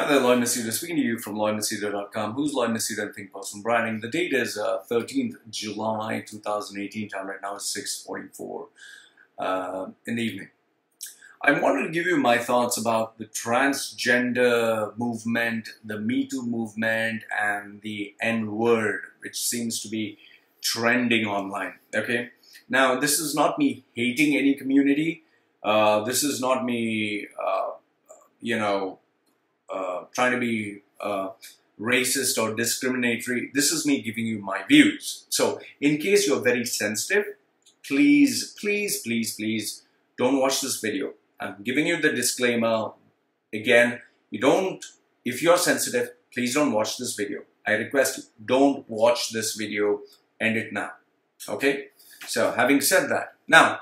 Hi there, Lloyd Machedo, speaking to you from LloydMachedo.com. Who's Lloyd Machedo and Think Personal Branding? The date is 13th July 2018. Time right now is 6:44 in the evening. I wanted to give you my thoughts about the transgender movement, the MeToo movement, and the N-word, which seems to be trending online. Okay, now this is not me hating any community. This is not me, trying to be racist or discriminatory. This is me giving you my views. So in case you're very sensitive, please don't watch this video. I'm giving you the disclaimer. Again, if you're sensitive, please don't watch this video. I request you, don't watch this video. End it now. Okay? So having said that, now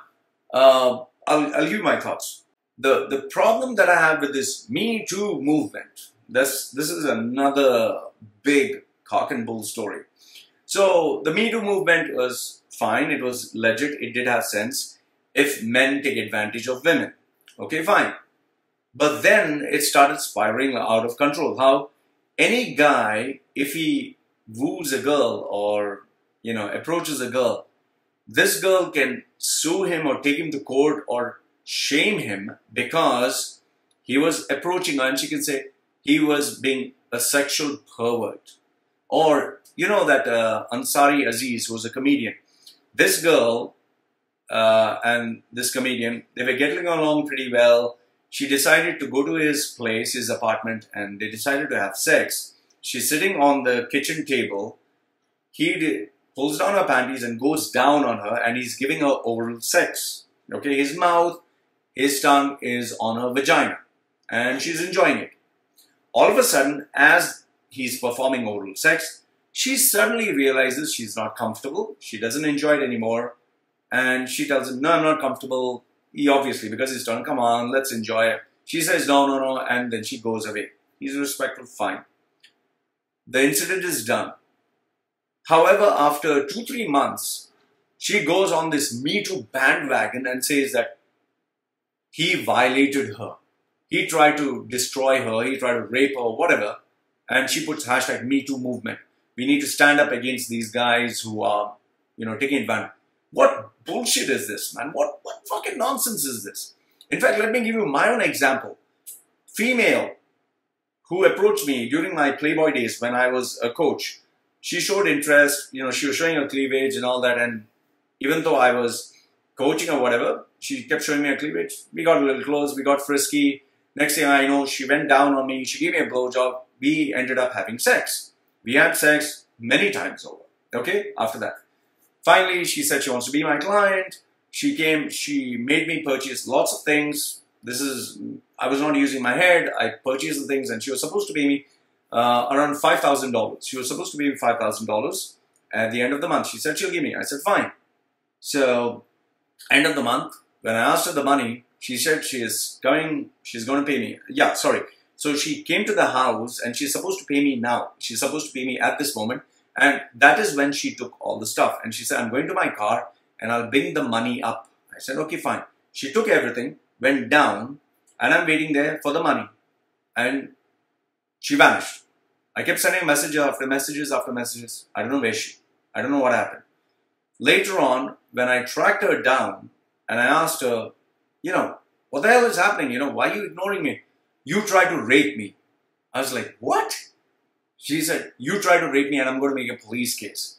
I'll give you my thoughts. The problem that I have with this Me Too movement, this is another big cock and bull story. So the Me Too movement was fine, it was legit, it did have sense if men take advantage of women. Okay, fine. But then it started spiraling out of control. How any guy, if he woos a girl or approaches a girl, this girl can sue him or take him to court or shame him because he was approaching her, and she can say he was being a sexual pervert. Or that Ansari Aziz, who was a comedian, this girl and this comedian, they were getting along pretty well. She decided to go to his place, his apartment, and they decided to have sex. She's sitting on the kitchen table. He pulls down her panties and goes down on her, and he's giving her oral sex. Okay, his mouth, his tongue is on her vagina, and she's enjoying it. All of a sudden, as he's performing oral sex, she suddenly realizes she's not comfortable. She doesn't enjoy it anymore. And she tells him, no, I'm not comfortable. He obviously, because he's done, come on, let's enjoy it. She says, no. And then she goes away. He's respectful, fine. The incident is done. However, after 2-3 months, she goes on this Me Too bandwagon and says that he violated her. He tried to destroy her. He tried to rape her, whatever. And she puts hashtag Me Too Movement. We need to stand up against these guys who are, taking advantage. What bullshit is this, man? What fucking nonsense is this? In fact, let me give you my own example. Female who approached me during my Playboy days when I was a coach. She showed interest, she was showing her cleavage and all that. And even though I was coaching or whatever, she kept showing me her cleavage. We got a little close, we got frisky. Next thing I know, she went down on me. She gave me a blowjob. We ended up having sex. We had sex many times over. Okay, after that. Finally, she said she wants to be my client. She came, she made me purchase lots of things. I was not using my head. I purchased the things, and she was supposed to pay me around $5,000. She was supposed to pay me $5,000 at the end of the month. She said she'll give me. I said, fine. So, end of the month, when I asked her the money, she said she's going to pay me. Yeah, sorry. So she came to the house, and she's supposed to pay me now. She's supposed to pay me at this moment. And that is when she took all the stuff. And she said, I'm going to my car and I'll bring the money up. I said, okay, fine. She took everything, went down, and I'm waiting there for the money. And she vanished. I kept sending messages after messages after messages. I don't know where I don't know what happened. Later on, when I tracked her down and I asked her, what the hell is happening? Why are you ignoring me? You tried to rape me. I was like, what? She said, you tried to rape me and I'm going to make a police case.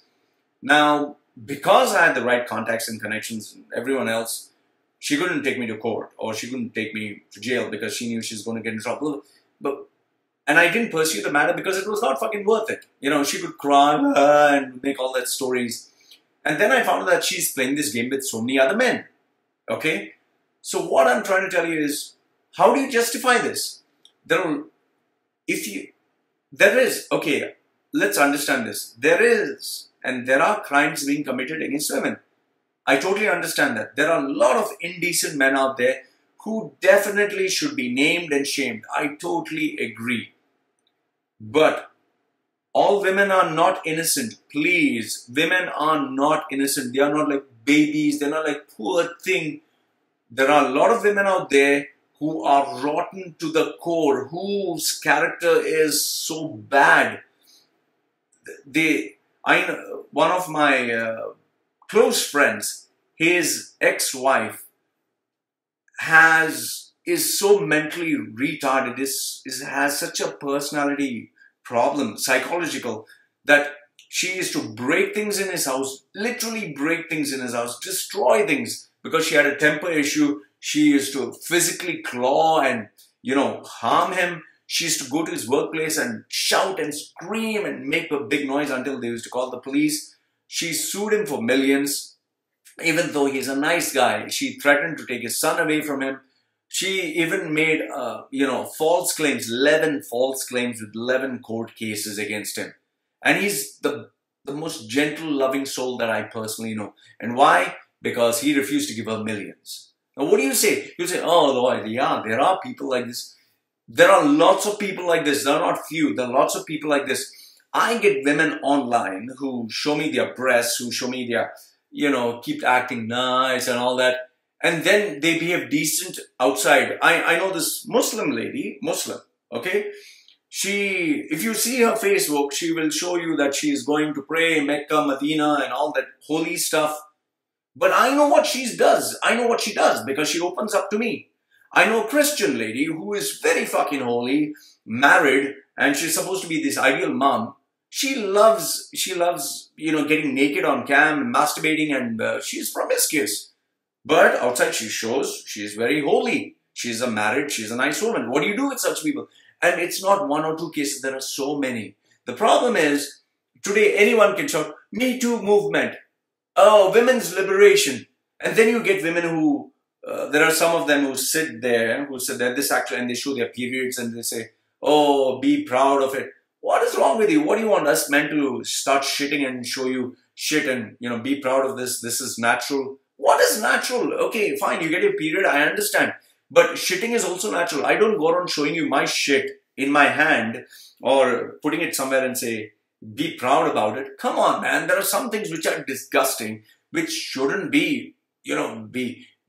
Now, because I had the right contacts and connections and everyone else, she couldn't take me to court or she couldn't take me to jail because she knew she was going to get in trouble. And I didn't pursue the matter because it was not fucking worth it. She could cry and make all that stories. And then I found out that she's playing this game with so many other men. Okay? So what I'm trying to tell you is, how do you justify this? Okay, let's understand this. There are crimes being committed against women. I totally understand that. There are a lot of indecent men out there who definitely should be named and shamed. I totally agree. But all women are not innocent. Please, women are not innocent. They are not like babies. They're not like poor thing. There are a lot of women out there who are rotten to the core, whose character is so bad. One of my close friends, his ex-wife is so mentally retarded, has such a personality problem, psychological, that she used to break things in his house, literally break things in his house, destroy things, because she had a temper issue. She used to physically claw and, harm him. She used to go to his workplace and shout and scream and make a big noise until they used to call the police. She sued him for millions. Even though he's a nice guy, she threatened to take his son away from him. She even made, false claims, 11 false claims with 11 court cases against him. And he's the most gentle, loving soul that I personally know. And why? Because he refused to give her millions. Now, what do you say? You say, oh, Lord, yeah, there are people like this. There are lots of people like this. There are not few. There are lots of people like this. I get women online who show me their breasts, who show me their, keep acting nice and all that. And then they behave decent outside. I know this Muslim lady, okay? If you see her Facebook, she will show you that she is going to pray Mecca, Medina and all that holy stuff. But I know what she does. I know what she does because she opens up to me. I know a Christian lady who is very fucking holy, married, and she's supposed to be this ideal mom. She loves, getting naked on cam, masturbating, and she's promiscuous. But outside she shows she is very holy. She's a nice woman. What do you do with such people? And it's not one or two cases. There are so many. The problem is, today anyone can shout, MeToo Movement. Oh, women's liberation. And then you get women who, there are some of them who sit there, and they show their periods and they say, oh, be proud of it. What is wrong with you? What do you want us men to start shitting and show you shit and, be proud of this? This is natural. What is natural? Okay, fine, you get your period, I understand. But shitting is also natural. I don't go around showing you my shit in my hand or putting it somewhere and say, be proud about it. Come on, man. There are some things which are disgusting, which shouldn't be,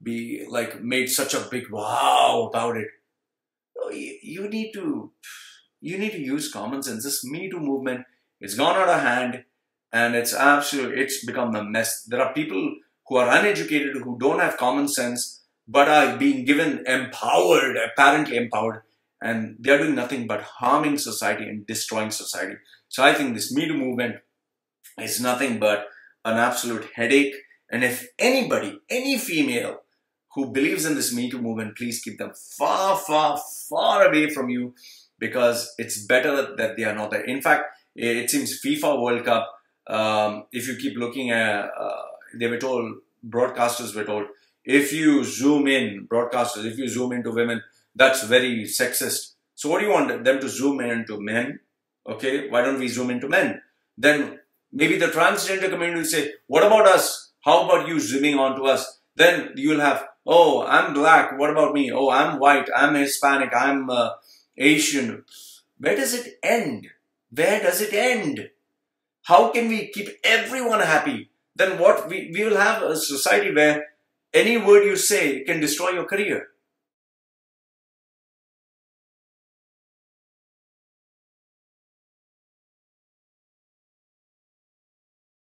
be like made such a big wow about it. You need to use common sense. This Me Too movement, it's gone out of hand and it's become a mess. There are people who are uneducated, who don't have common sense, but are being given apparently empowered, and they're doing nothing but harming society and destroying society. So I think this Me Too movement is nothing but an absolute headache. And if anybody, any female who believes in this Me Too movement, please keep them far, far, far away from you, because it's better that they are not there. In fact, it seems FIFA World Cup, if you keep looking at, broadcasters were told, if you zoom in into women, that's very sexist. So what do you want them to zoom in into men? Okay, why don't we zoom into men? Then maybe the transgender community will say, what about us? How about you zooming onto us? Then you'll have, oh, I'm black, what about me? Oh, I'm white, I'm Hispanic, I'm Asian. Where does it end? Where does it end? How can we keep everyone happy? Then what? We will have a society where any word you say can destroy your career.